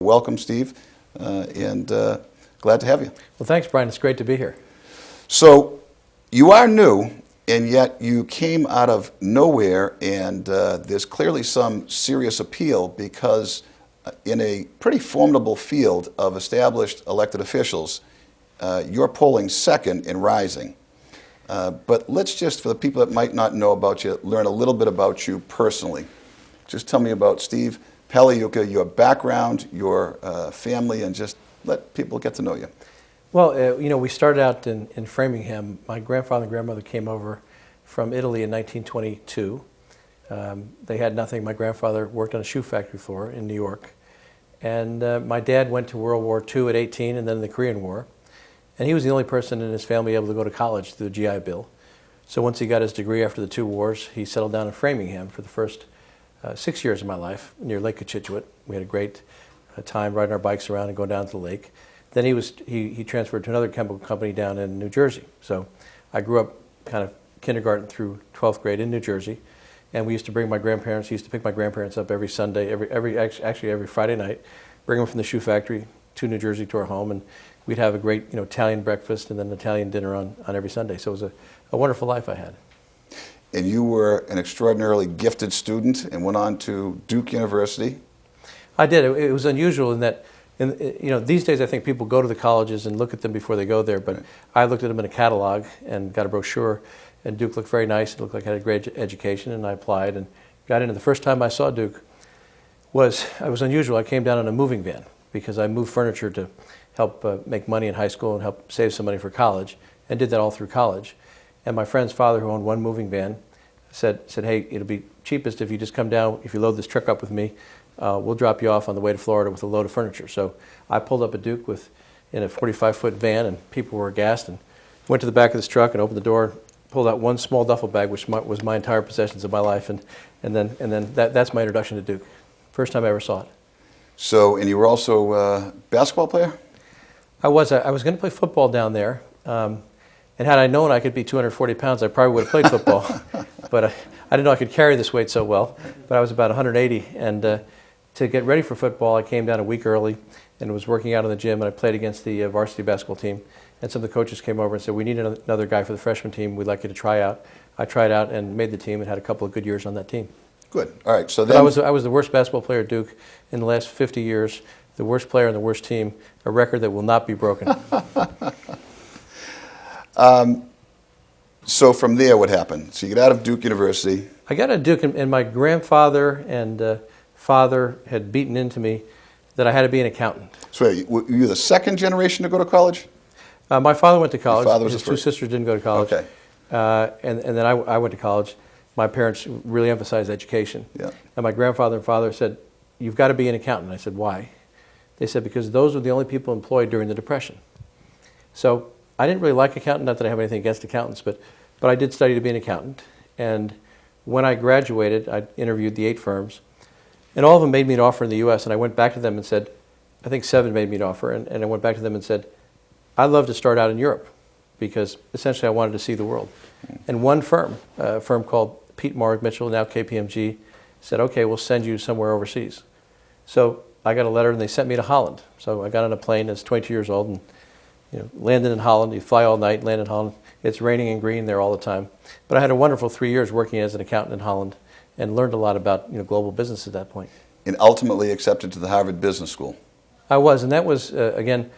Welcome, Steve, and glad to have you. Well, thanks, Brian. It's great to be here. So, you are new, and yet you came out of nowhere, and there's clearly some serious appeal because in a pretty formidable field of established elected officials, you're polling second and rising. But let's just, for the people that might not know about you, learn a little bit about you personally. Just tell me about Steve Pagliuca, your background, your family, and just let people get to know you. Well, we started out in Framingham. My grandfather and grandmother came over from Italy in 1922. They had nothing. My grandfather worked on a shoe factory floor in New York. And my dad went to World War II at 18 and then the Korean War. And he was the only person in his family able to go to college through the GI Bill. So once he got his degree after the two wars, he settled down in Framingham for the first 6 years of my life near Lake Cochituate. We had a great time riding our bikes around and going down to the lake. Then he transferred to another chemical company down in New Jersey. So I grew up kind of kindergarten through 12th grade in New Jersey. And we used to bring my grandparents, he used to pick my grandparents up every Sunday, actually every Friday night, bring them from the shoe factory to New Jersey to our home. And we'd have a great Italian breakfast and then an Italian dinner on every Sunday. So it was a wonderful life I had. And you were an extraordinarily gifted student and went on to Duke University. I did. It was unusual in that, these days I think people go to the colleges and look at them before they go there, but right. I looked at them in a catalog and got a brochure, and Duke looked very nice. It looked like I had a great education, and I applied and got in. And the first time I saw Duke was unusual. I came down in a moving van because I moved furniture to help make money in high school and help save some money for college, and did that all through college. And my friend's father, who owned one moving van, said, hey, it'll be cheapest if you just come down, if you load this truck up with me, we'll drop you off on the way to Florida with a load of furniture. So I pulled up at Duke in a 45-foot van, and people were aghast, and went to the back of this truck and opened the door, pulled out one small duffel bag, which was my entire possessions of my life, and then that's my introduction to Duke. First time I ever saw it. So, and you were also a basketball player? I was going to play football down there. And had I known I could be 240 pounds, I probably would have played football. But I didn't know I could carry this weight so well. But I was about 180. And to get ready for football, I came down a week early and was working out in the gym. And I played against the varsity basketball team. And some of the coaches came over and said, we need another guy for the freshman team. We'd like you to try out. I tried out and made the team and had a couple of good years on that team. Good. All right. So then I was the worst basketball player at Duke in the last 50 years. The worst player on the worst team. A record that will not be broken. So from there, what happened? So you get out of Duke University. I got out of Duke, and my grandfather and father had beaten into me that I had to be an accountant. So were you the second generation to go to college? My father went to college. Your father was His the two first. sisters didn't go to college. Okay. And then I went to college. My parents really emphasized education. Yeah. And my grandfather and father said, you've got to be an accountant. I said, why? They said, because those were the only people employed during the Depression. So I didn't really like accounting, not that I have anything against accountants, but I did study to be an accountant. And when I graduated, I interviewed the 8 firms, and all of them made me an offer in the U.S., and I went back to them and said, I think 7 made me an offer, and I went back to them and said, I'd love to start out in Europe, because essentially I wanted to see the world. And one firm, a firm called Pete Morris Mitchell, now KPMG, said, okay, we'll send you somewhere overseas. So I got a letter, and they sent me to Holland. So I got on a plane, I was 22 years old, and landed in Holland. You fly all night, land in Holland. It's raining and green there all the time. But I had a wonderful 3 years working as an accountant in Holland and learned a lot about global business at that point. And ultimately accepted to the Harvard Business School. I was, and that was, again,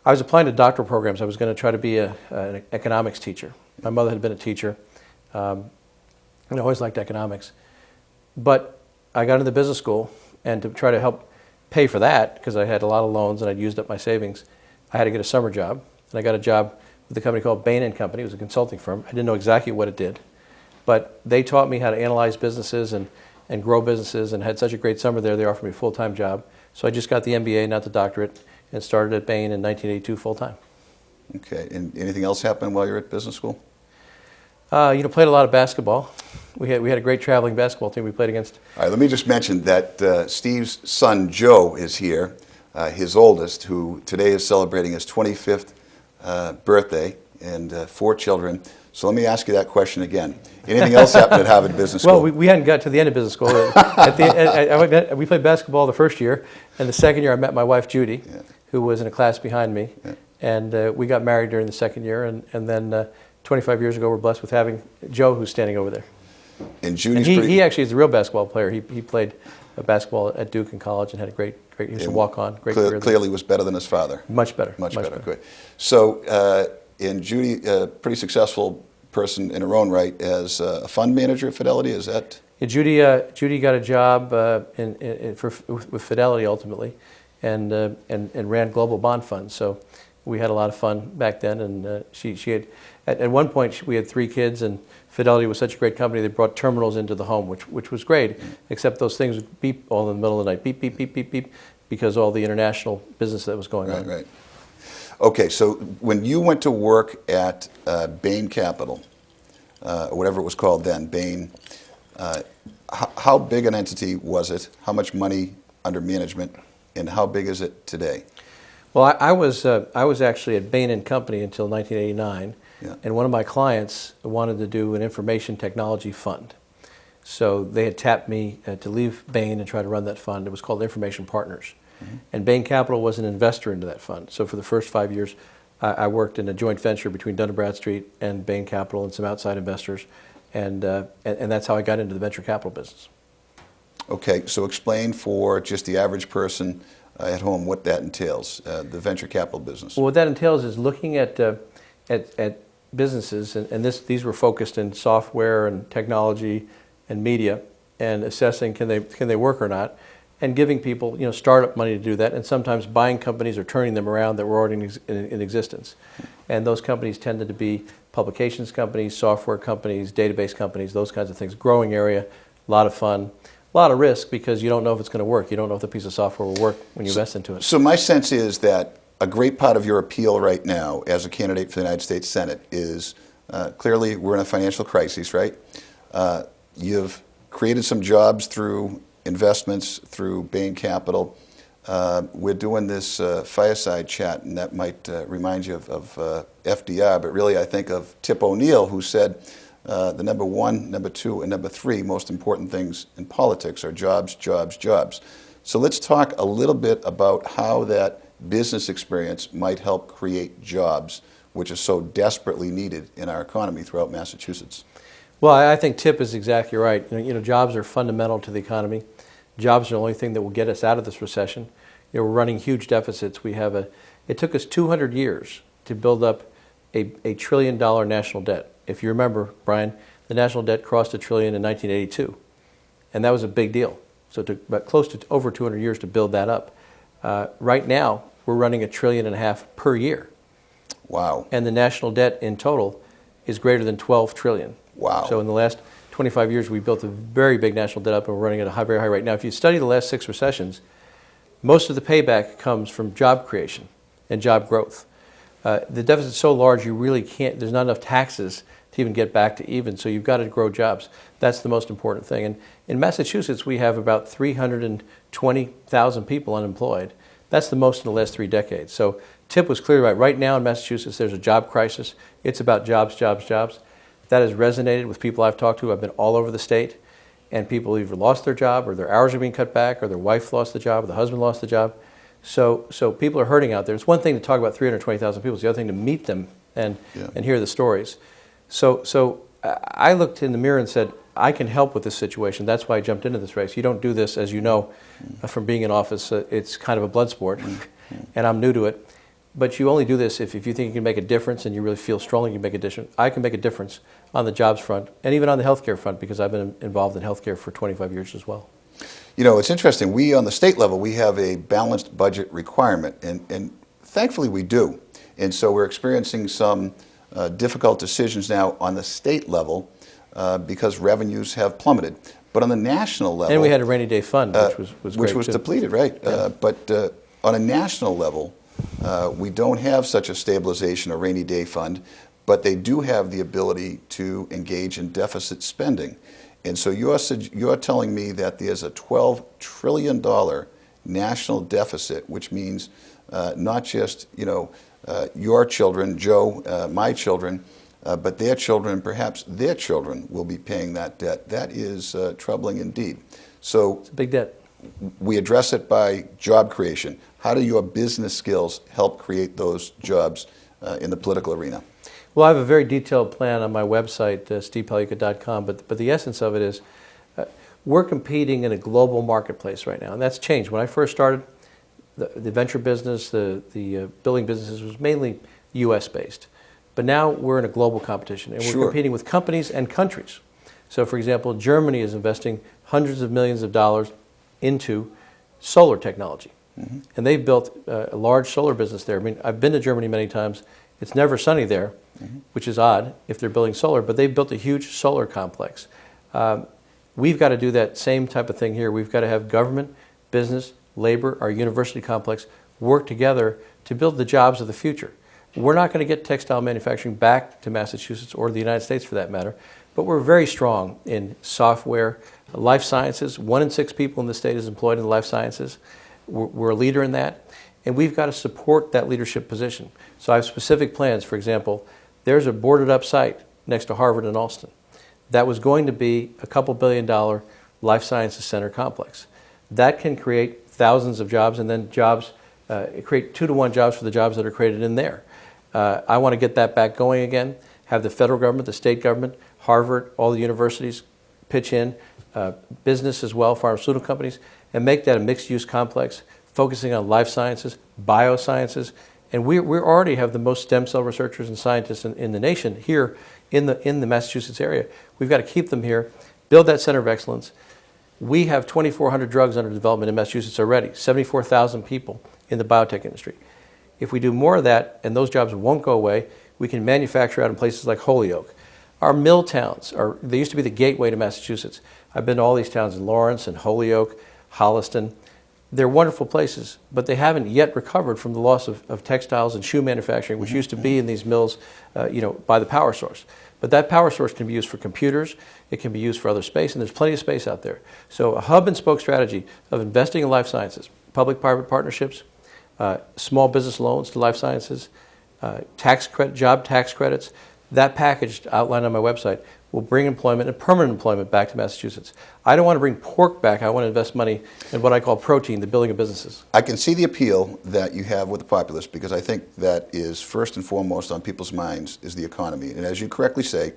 I was applying to doctoral programs. I was going to try to be an economics teacher. My mother had been a teacher, and I always liked economics. But I got into business school, and to try to help pay for that, because I had a lot of loans and I'd used up my savings, I had to get a summer job. And I got a job with a company called Bain & Company. It was a consulting firm. I didn't know exactly what it did. But they taught me how to analyze businesses and grow businesses, and had such a great summer there, they offered me a full-time job. So I just got the MBA, not the doctorate, and started at Bain in 1982 full-time. Okay. And anything else happen while you're at business school? Played a lot of basketball. We had a great traveling basketball team we played against. All right, let me just mention that Steve's son, Joe, is here, his oldest, who today is celebrating his 25th birthday, and 4 children. So let me ask you that question again. Anything else happen at Harvard Business School? Well, we hadn't got to the end of business school. We played basketball the first year, and the second year I met my wife, Judy, who was in a class behind me. And we got married during the second year, and then 25 years ago, we're blessed with having Joe, who's standing over there. And Judy's he actually is a real basketball player. He played basketball at Duke in college and had a great he was a walk-on, great career. Clearly was better than his father. Much better. Much better. Good. So, and Judy, a pretty successful person in her own right as a fund manager at Fidelity, is that? Yeah, Judy got a job with Fidelity ultimately, and ran global bond funds. So we had a lot of fun back then. And she had at one point we had 3 kids, and Fidelity was such a great company. They brought terminals into the home, which was great. Except those things would beep all in the middle of the night, beep beep beep beep beep, because all the international business that was going on. Right. Okay, so when you went to work at Bain Capital, or whatever it was called then, Bain, how big an entity was it? How much money under management, and how big is it today? Well, I was actually at Bain and Company until 1989, and one of my clients wanted to do an information technology fund. So they had tapped me to leave Bain and try to run that fund. It was called Information Partners. And Bain Capital was an investor into that fund. So for the first 5 years, I worked in a joint venture between Dun & Bradstreet and Bain Capital and some outside investors, and that's how I got into the venture capital business. Okay, so explain for just the average person at home what that entails, the venture capital business. Well, what that entails is looking at businesses, and these were focused in software and technology and media, and assessing can they work or not, and giving people startup money to do that, and sometimes buying companies or turning them around that were already in existence. And those companies tended to be publications companies, software companies, database companies, those kinds of things. Growing area, a lot of fun, a lot of risk because you don't know if it's going to work. You don't know if the piece of software will work when you invest into it. So my sense is that a great part of your appeal right now as a candidate for the United States Senate is clearly we're in a financial crisis, right? You've created some jobs through investments through Bain Capital. We're doing this fireside chat, and that might remind you of FDR, but really I think of Tip O'Neill, who said the number 1, number 2, and number 3 most important things in politics are jobs, jobs, jobs. So let's talk a little bit about how that business experience might help create jobs, which are so desperately needed in our economy throughout Massachusetts. Well, I think Tip is exactly right. Jobs are fundamental to the economy. Jobs are the only thing that will get us out of this recession. We're running huge deficits. It took us 200 years to build up a $1 trillion national debt. If you remember, Brian, the national debt crossed $1 trillion in 1982, and that was a big deal. So it took about close to over 200 years to build that up. Right now, we're running $1.5 trillion per year. Wow. And the national debt in total is greater than $12 trillion. Wow. So in the last 25 years, we built a very big national debt up, and we're running at a very high rate. Now, if you study the last 6 recessions, most of the payback comes from job creation and job growth. The deficit's so large, you really can't, there's not enough taxes to even get back to even, so you've got to grow jobs. That's the most important thing. And in Massachusetts, we have about 320,000 people unemployed. That's the most in the last 3 decades. So Tip was clearly right. Right now in Massachusetts, there's a job crisis. It's about jobs, jobs, jobs. That has resonated with people I've talked to. I've been all over the state, and people either lost their job, or their hours are being cut back, or their wife lost the job, or the husband lost the job. So people are hurting out there. It's one thing to talk about 320,000 people. It's the other thing to meet them and hear the stories. So I looked in the mirror and said, I can help with this situation. That's why I jumped into this race. You don't do this, as you know, from being in office. It's kind of a blood sport, and I'm new to it. But you only do this if you think you can make a difference and you really feel strongly you can make a difference. I can make a difference on the jobs front and even on the healthcare front, because I've been involved in healthcare for 25 years as well. It's interesting. We, on the state level, we have a balanced budget requirement, and thankfully we do. And so we're experiencing some difficult decisions now on the state level because revenues have plummeted. But on the national level... And we had a rainy day fund, which was great, depleted, right? Yeah. But on a national level, we don't have such a stabilization or rainy day fund, but they do have the ability to engage in deficit spending. And so you're telling me that there's a $12 trillion national deficit, which means not just your children, Joe, my children, but their children and perhaps their children will be paying that debt. That is troubling indeed. So It's a big debt. we address it by job creation. How do your business skills help create those jobs in the political arena? Well, I have a very detailed plan on my website, stevepagliuca.com, but the essence of it is we're competing in a global marketplace right now, and that's changed. When I first started, the venture business, the building businesses was mainly U.S.-based. But now we're in a global competition, and we're Sure. competing with companies and countries. So, for example, Germany is investing hundreds of millions of dollars into solar technology. Mm-hmm. And they've built a large solar business there. I mean, I've been to Germany many times. It's never sunny there, mm-hmm. which is odd if they're building solar, but they've built a huge solar complex. We've got to do that same type of thing here. We've got to have government, business, labor, our university complex work together to build the jobs of the future. We're not going to get textile manufacturing back to Massachusetts or the United States for that matter, but we're very strong in software, life sciences. 1 in 6 people in the state is employed in life sciences. We're a leader in that, and we've got to support that leadership position. So I have specific plans. For example, there's a boarded up site next to Harvard in Alston that was going to be a couple $2 billion life sciences center complex. That can create thousands of jobs, and then jobs, create 2-to-1 jobs for the jobs that are created in there. I want to get that back going again, have the federal government, the state government, Harvard, all the universities pitch in, business as well, pharmaceutical companies, and make that a mixed-use complex, focusing on life sciences, biosciences, and we already have the most stem cell researchers and scientists in the nation here in the Massachusetts area. We've got to keep them here, build that center of excellence. We have 2,400 drugs under development in Massachusetts already, 74,000 people in the biotech industry. If we do more of that, and those jobs won't go away, we can manufacture out in places like Holyoke. Our mill towns, they used to be the gateway to Massachusetts. I've been to all these towns in Lawrence and Holyoke, Holliston. They're wonderful places, but they haven't yet recovered from the loss of textiles and shoe manufacturing, which used to be in these mills, by the power source. But that power source can be used for computers, it can be used for other space, and there's plenty of space out there. So a hub and spoke strategy of investing in life sciences, public-private partnerships, small business loans to life sciences, job tax credits, that package outlined on my website will bring employment and permanent employment back to Massachusetts. I don't want to bring pork back. I want to invest money in what I call protein, the building of businesses. I can see the appeal that you have with the populace, because I think that is first and foremost on people's minds is the economy. And as you correctly say,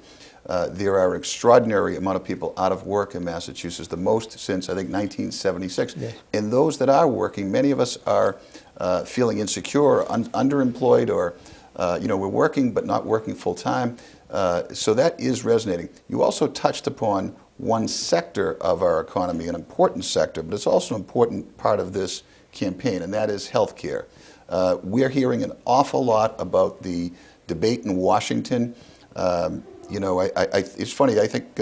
there are an extraordinary amount of people out of work in Massachusetts, the most since, I think, 1976. Yes. And those that are working, many of us are feeling insecure, underemployed, or we're working but not working full time. So that is resonating. You also touched upon one sector of our economy, an important sector, but it's also an important part of this campaign, and that is healthcare. We're hearing an awful lot about the debate in Washington. It's funny, I think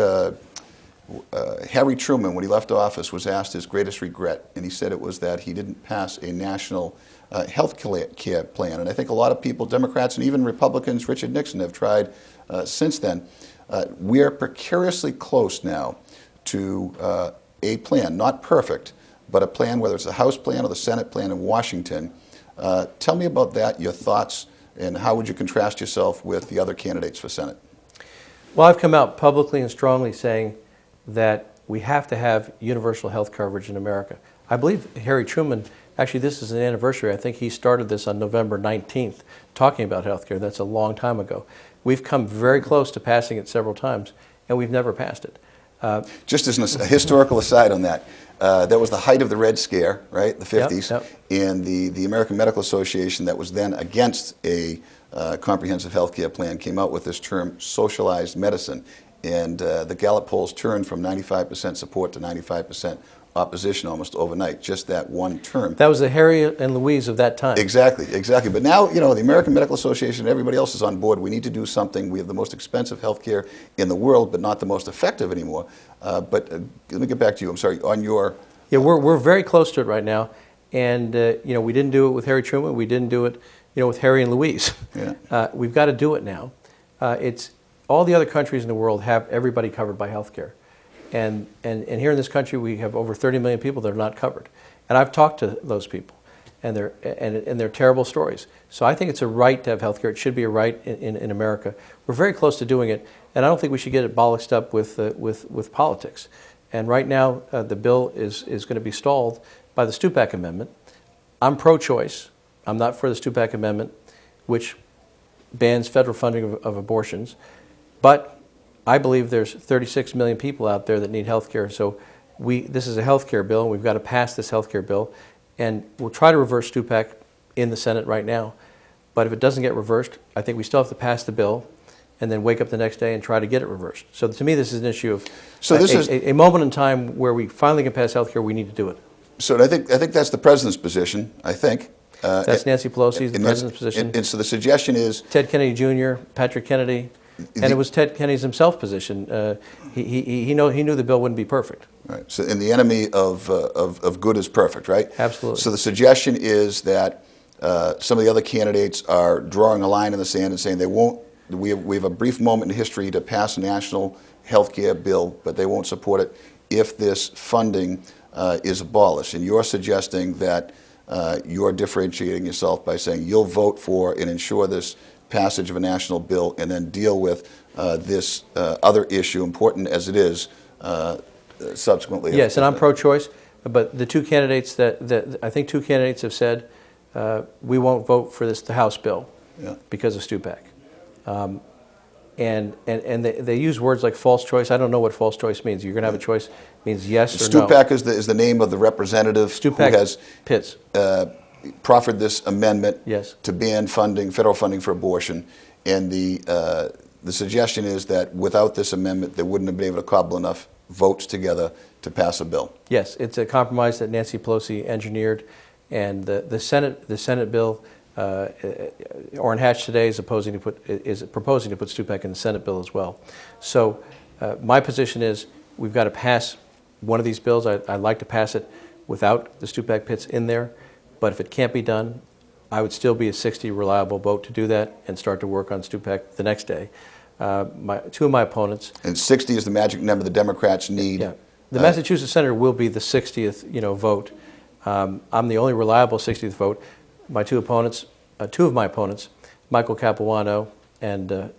Harry Truman, when he left office, was asked his greatest regret, and he said it was that he didn't pass a national health care plan. And I think a lot of people, Democrats and even Republicans, Richard Nixon, have tried since then. We are precariously close now to a plan, not perfect, but a plan, whether it's the House plan or the Senate plan in Washington. Tell me about that, your thoughts, and how would you contrast yourself with the other candidates for Senate? Well, I've come out publicly and strongly saying that we have to have universal health coverage in America. I believe Harry Truman, actually this is an anniversary, I think he started this on November 19th, talking about health care. That's a long time ago. We've come very close to passing it several times, and we've never passed it. Just as a historical aside on that, that was the height of the Red Scare, right, the 50s, yep. And the American Medical Association, that was then against a comprehensive health care plan, came out with this term, socialized medicine. And the Gallup polls turned from 95% support to 95% opposition almost overnight, just that one term. That was the Harry and Louise of that time. Exactly. But now, the American Medical Association and everybody else is on board. We need to do something. We have the most expensive health care in the world, but not the most effective anymore. But let me get back to you. I'm sorry, on your... Yeah, we're very close to it right now. And, we didn't do it with Harry Truman. We didn't do it, with Harry and Louise. Yeah. We've got to do it now. All the other countries in the world have everybody covered by health care. And here in this country, we have over 30 million people that are not covered. And I've talked to those people. and they're terrible stories. So I think it's a right to have health care. It should be a right in America. We're very close to doing it, and I don't think we should get it bollocksed up with politics. And right now, the bill is going to be stalled by the Stupak Amendment. I'm pro-choice. I'm not for the Stupak Amendment, which bans federal funding of abortions. But I believe there's 36 million people out there that need health care. So this is a health care bill, and we've got to pass this health care bill. And we'll try to reverse Stupak in the Senate right now. But if it doesn't get reversed, I think we still have to pass the bill and then wake up the next day and try to get it reversed. So to me, this is an issue of a moment in time where we finally can pass health care. We need to do it. So I think that's the president's position, I think. That's Nancy Pelosi's, the president's position. And so the suggestion is... Ted Kennedy Jr., Patrick Kennedy, and it was Ted Kennedy's himself position. He knew the bill wouldn't be perfect. Right. So, and the enemy of good is perfect, right? Absolutely. So the suggestion is that some of the other candidates are drawing a line in the sand and saying they won't. We have a brief moment in history to pass a national health care bill, but they won't support it if this funding is abolished. And you're suggesting that you're differentiating yourself by saying you'll vote for and ensure this passage of a national bill and then deal with this other issue, important as it is, subsequently. Yes, and I'm pro-choice, but the two candidates I think two candidates have said we won't vote for the House bill because of Stupak. And they use words like false choice. I don't know what false choice means. You're going to have a choice. It means yes or no. Stupak is the name of the representative Stupak who has Pitts. Proffered this amendment Yes. to ban federal funding for abortion. And the suggestion is that without this amendment, they wouldn't have been able to cobble enough votes together to pass a bill. Yes, it's a compromise that Nancy Pelosi engineered, and the Senate bill. Orrin Hatch today is proposing to put Stupak in the Senate bill as well. So my position is we've got to pass one of these bills. I'd like to pass it without the Stupak Pitts in there, but if it can't be done, I would still be a 60 reliable vote to do that and start to work on Stupak the next day. Two of my opponents. And 60 is the magic number the Democrats need. Yeah, the Massachusetts senator will be the 60th vote. I'm the only reliable 60th vote. My two of my opponents, Michael Capuano and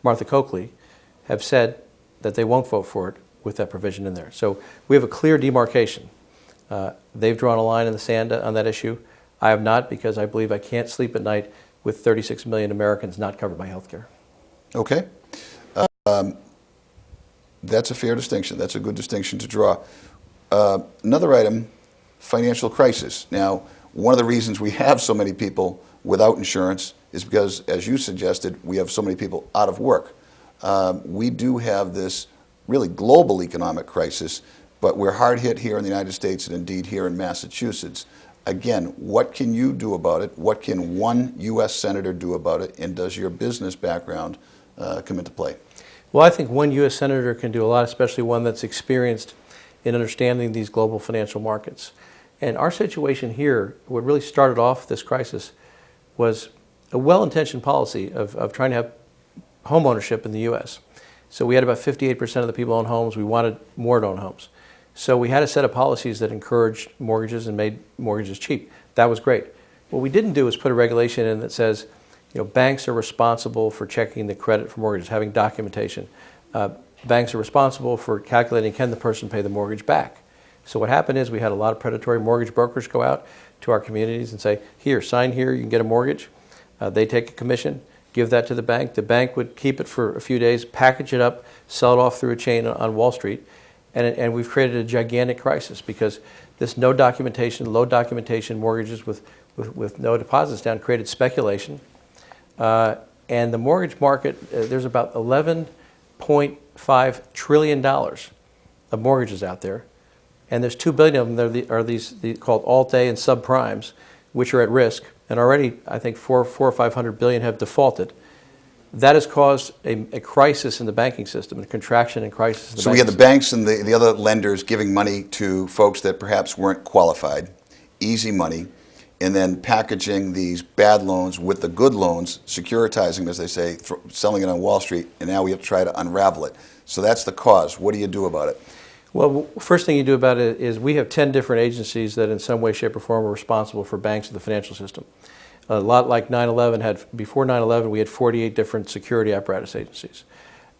Martha Coakley, have said that they won't vote for it with that provision in there. So we have a clear demarcation. They've drawn a line in the sand on that issue. I have not, because I believe I can't sleep at night with 36 million Americans not covered by health care. Okay. That's a fair distinction. That's a good distinction to draw. Another item, financial crisis. Now, one of the reasons we have so many people without insurance is because, as you suggested, we have so many people out of work. We do have this really global economic crisis, but we're hard hit here in the United States and indeed here in Massachusetts. Again, what can you do about it? What can one U.S. Senator do about it? And does your business background come into play? Well, I think one U.S. Senator can do a lot, especially one that's experienced in understanding these global financial markets. And our situation here, what really started off this crisis, was a well-intentioned policy of trying to have home ownership in the U.S. So we had about 58% of the people own homes. We wanted more to own homes. So we had a set of policies that encouraged mortgages and made mortgages cheap. That was great. What we didn't do is put a regulation in that says, banks are responsible for checking the credit for mortgages, having documentation. Banks are responsible for calculating, can the person pay the mortgage back? So what happened is we had a lot of predatory mortgage brokers go out to our communities and say, here, sign here, you can get a mortgage. They take a commission, give that to the bank. The bank would keep it for a few days, package it up, sell it off through a chain on Wall Street. And we've created a gigantic crisis because this no documentation, low documentation mortgages with no deposits down created speculation. And the mortgage market, there's about $11.5 trillion of mortgages out there. And there's 2 billion of them that are these called Alt-A and subprimes, which are at risk. And already, I think, 400 or 500 billion have defaulted. That has caused a crisis in the banking system, a contraction and crisis in the So we banking had the banks and the other lenders giving money to folks that perhaps weren't qualified, easy money, and then packaging these bad loans with the good loans, securitizing them, as they say, selling it on Wall Street, and now we have to try to unravel it. So that's the cause. What do you do about it? Well, first thing you do about it is we have 10 different agencies that in some way, shape, or form are responsible for banks and the financial system. A lot like 9/11 had, before 9/11, we had 48 different security apparatus agencies.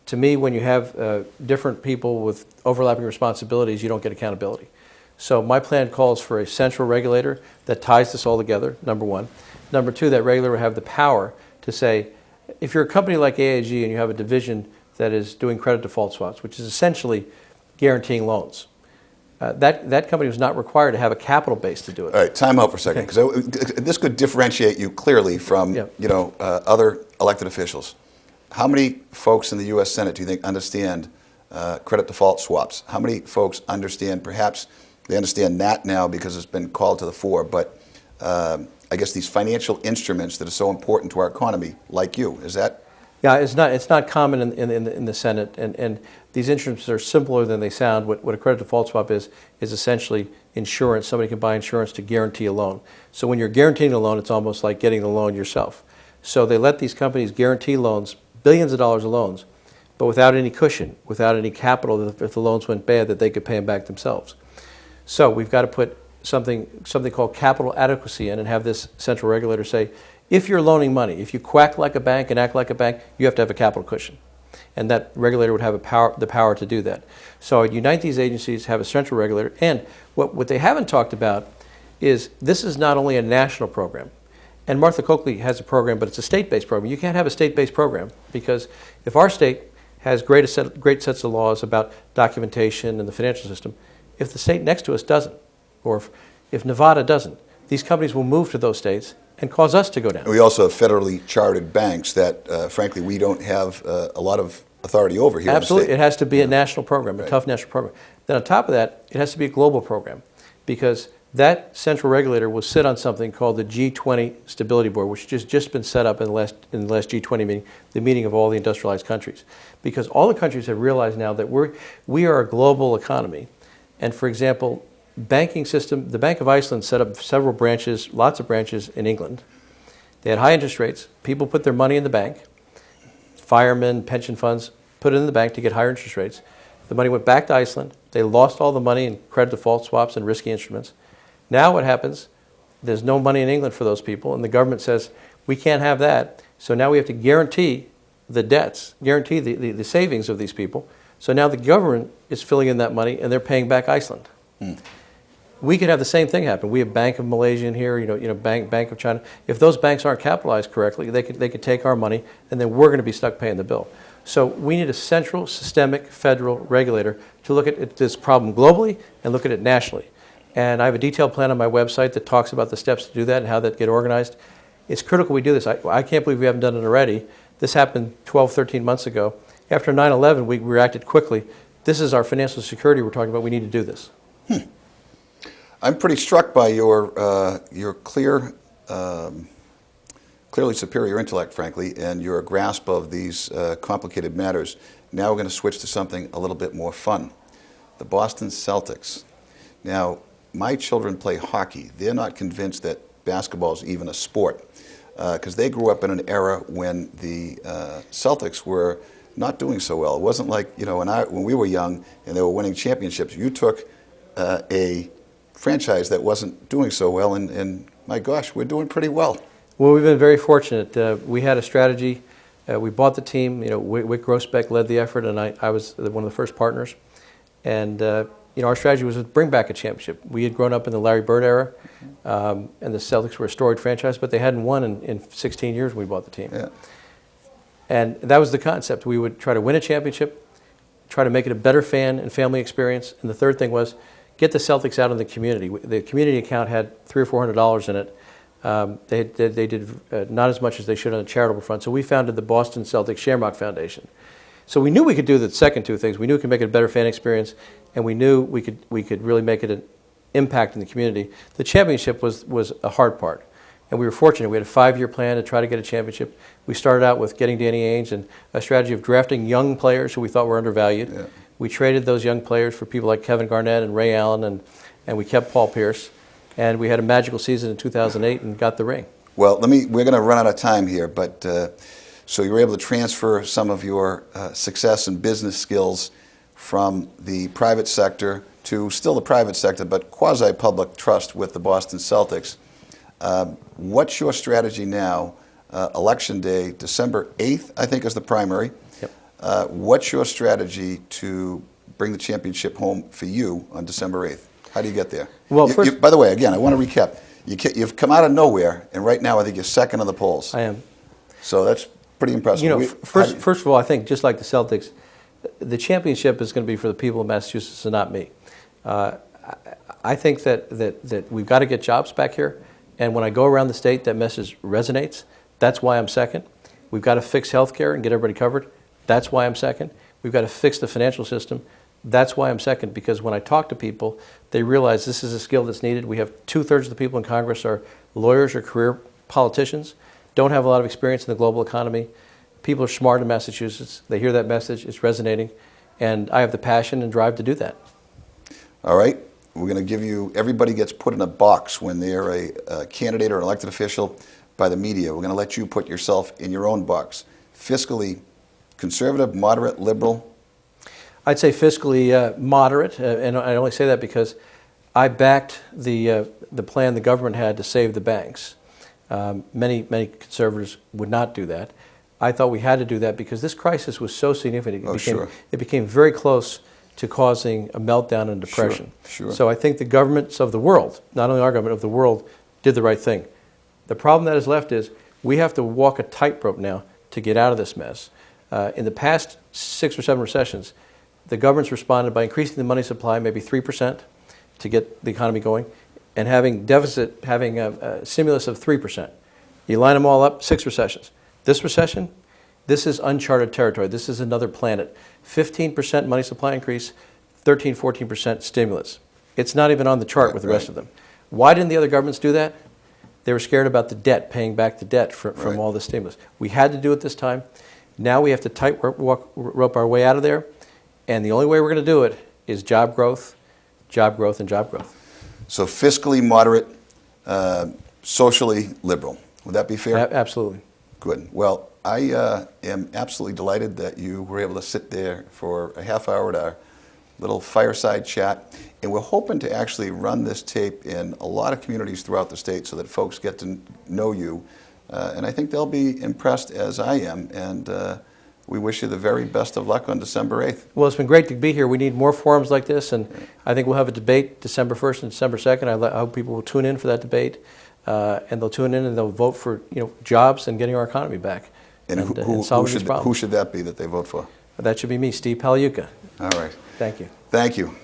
To me, when you have different people with overlapping responsibilities, you don't get accountability. So my plan calls for a central regulator that ties this all together, number one. Number two, that regulator will have the power to say, if you're a company like AIG and you have a division that is doing credit default swaps, which is essentially guaranteeing loans, that company was not required to have a capital base to do it. All right, time out for a second, because this could differentiate you clearly from other elected officials. How many folks in the U.S. Senate do you think understand credit default swaps? How many folks understand, perhaps they understand that now because it's been called to the fore, but I guess these financial instruments that are so important to our economy, like you, is that? Yeah, it's not common in the Senate, and these instruments are simpler than they sound. What a credit default swap is essentially insurance. Somebody can buy insurance to guarantee a loan. So when you're guaranteeing a loan, it's almost like getting the loan yourself. So they let these companies guarantee loans, billions of dollars of loans, but without any cushion, without any capital that if the loans went bad that they could pay them back themselves. So we've got to put something called capital adequacy in and have this central regulator say, if you're loaning money, if you quack like a bank and act like a bank, you have to have a capital cushion. And that regulator would have the power to do that. So I'd unite these agencies, have a central regulator, and what they haven't talked about is this is not only a national program. And Martha Coakley has a program, but it's a state-based program. You can't have a state-based program because if our state has great sets of laws about documentation and the financial system, if the state next to us doesn't, or if Nevada doesn't, these companies will move to those states and cause us to go down. We also have federally chartered banks that, frankly, we don't have a lot of authority over here. Absolutely. In the state. It has to be a national program, a tough national program. Then on top of that, it has to be a global program because that central regulator will sit on something called the G20 Stability Board, which has just been set up in the last G20 meeting, the meeting of all the industrialized countries. Because all the countries have realized now that we are a global economy. And for example, banking system, the Bank of Iceland set up several branches, lots of branches in England. They had high interest rates. People put their money in the bank. Firemen, pension funds put it in the bank to get higher interest rates. The money went back to Iceland. They lost all the money in credit default swaps and risky instruments. Now what happens, there's no money in England for those people, and the government says, we can't have that. So now we have to guarantee the debts, guarantee the savings of these people. So now the government is filling in that money, and they're paying back Iceland. We could have the same thing happen. We have Bank of Malaysia in here, Bank of China. If those banks aren't capitalized correctly, they could take our money, and then we're going to be stuck paying the bill. So we need a central, systemic, federal regulator to look at this problem globally and look at it nationally. And I have a detailed plan on my website that talks about the steps to do that and how that get organized. It's critical we do this. I can't believe we haven't done it already. This happened 12, 13 months ago. After 9/11, we reacted quickly. This is our financial security we're talking about. We need to do this. I'm pretty struck by your clearly superior intellect, frankly, and your grasp of these complicated matters. Now we're going to switch to something a little bit more fun. The Boston Celtics. Now, my children play hockey. They're not convinced that basketball is even a sport because they grew up in an era when the Celtics were not doing so well. It wasn't like, when we were young and they were winning championships, you took a franchise that wasn't doing so well, and my gosh, we're doing pretty well. Well, we've been very fortunate. We had a strategy. We bought the team. Wick Grossbeck led the effort, and I was one of the first partners. And our strategy was to bring back a championship. We had grown up in the Larry Bird era, and the Celtics were a storied franchise, but they hadn't won in 16 years when we bought the team. Yeah. And that was the concept. We would try to win a championship, try to make it a better fan and family experience, and the third thing was get the Celtics out in the community. The community account had $300 or $400 in it. They did not as much as they should on the charitable front, so we founded the Boston Celtics Shamrock Foundation. So we knew we could do the second two things. We knew we could make it a better fan experience, and we knew we could really make it an impact in the community. The championship was a hard part, and we were fortunate. We had a 5-year plan to try to get a championship. We started out with getting Danny Ainge and a strategy of drafting young players who we thought were undervalued. Yeah. We traded those young players for people like Kevin Garnett and Ray Allen, and we kept Paul Pierce. And we had a magical season in 2008 and got the ring. Well, we're going to run out of time here, but so you were able to transfer some of your success and business skills from the private sector to still the private sector, but quasi-public trust with the Boston Celtics. What's your strategy now? Election day, December 8th, I think, is the primary. Yep. What's your strategy to bring the championship home for you on December 8th? How do you get there? Well, first, by the way, again, I want to recap. You've come out of nowhere, and right now I think you're second on the polls. I am. So that's pretty impressive. You know, first of all, I think just like the Celtics, the championship is going to be for the people of Massachusetts and not me. I think that we've got to get jobs back here, and when I go around the state, that message resonates. That's why I'm second. We've got to fix health care and get everybody covered. That's why I'm second. We've got to fix the financial system. That's why I'm second, because when I talk to people, they realize this is a skill that's needed. We have 2/3 of the people in Congress are lawyers or career politicians, don't have a lot of experience in the global economy. People are smart in Massachusetts. They hear that message. It's resonating. And I have the passion and drive to do that. All right. We're going to give you, everybody gets put in a box when they're a candidate or an elected official by the media. We're going to let you put yourself in your own box. Fiscally conservative, moderate, liberal? I'd say fiscally moderate, and I only say that because I backed the plan the government had to save the banks. Many conservatives would not do that. I thought we had to do that because this crisis was so significant. It became very close to causing a meltdown and depression. Sure. So I think the governments of the world, not only our government, of the world, did the right thing. The problem that is left is we have to walk a tightrope now to get out of this mess. In the past 6 or 7 recessions, the government's responded by increasing the money supply maybe 3% to get the economy going, and having a stimulus of 3%. You line them all up, 6 recessions. This recession, this is uncharted territory. This is another planet. 15% money supply increase, 14% stimulus. It's not even on the chart with the rest of them. Why didn't the other governments do that? They were scared about the debt, paying back the debt from all the stimulus. We had to do it this time. Now we have to tightrope our way out of there. And the only way we're going to do it is job growth, and job growth. So fiscally moderate, socially liberal. Would that be fair? Absolutely. Good. Well, I am absolutely delighted that you were able to sit there for a half hour at our little fireside chat. And we're hoping to actually run this tape in a lot of communities throughout the state so that folks get to know you. And I think they'll be impressed as I am. And we wish you the very best of luck on December 8th. Well, it's been great to be here. We need more forums like this, and I think we'll have a debate December 1st and December 2nd. I hope people will tune in for that debate, and they'll tune in and they'll vote for jobs and getting our economy back and solving these problems. Who should that be that they vote for? That should be me, Steve Pagliuca. All right. Thank you. Thank you.